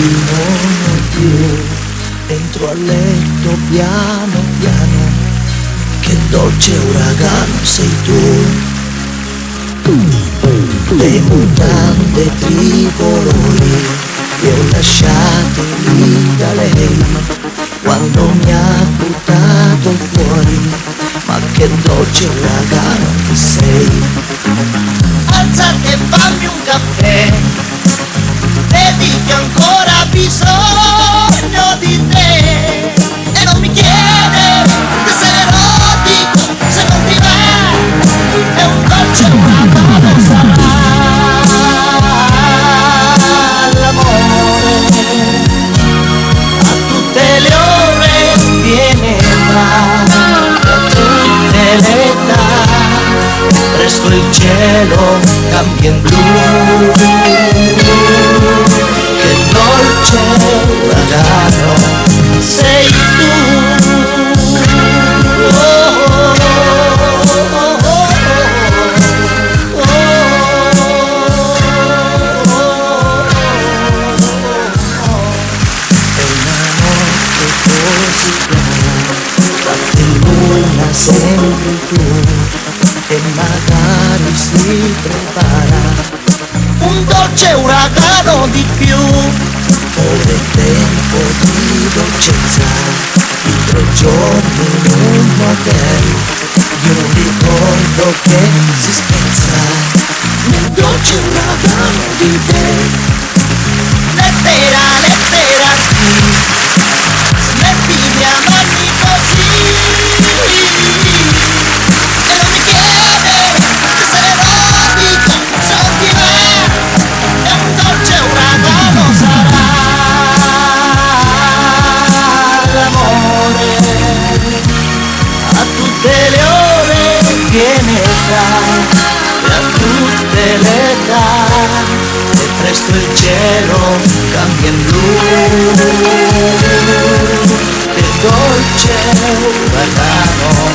non ho più. Entro al letto piano piano, che dolce uragano sei tu. Le mutande tricolori le ho lasciate lì da lei quando mi ha buttato fuori, ma che dolce uragano che sei. Alzati e fammi un caffè, vedi che ho ancora bisogno di te. E non mi chiede se erotico, se non ti va, è un dolce uragano sarà l'amore. A tutte le ore viene e va, a tutte le età, presto il cielo cambia in blu. Che dolce uragano sei tu. Sempre tu, e magari si prepara un dolce uragano di più. Ora è tempo di dolcezza, di 3 giorni in un motel, di un ricordo che si spezza nel dolce uragano di te. Lettera, lettera, sì, smetti di amarmi così. Viene e a tutte le età, e presto il cielo cambia in blu. Che dolce uragano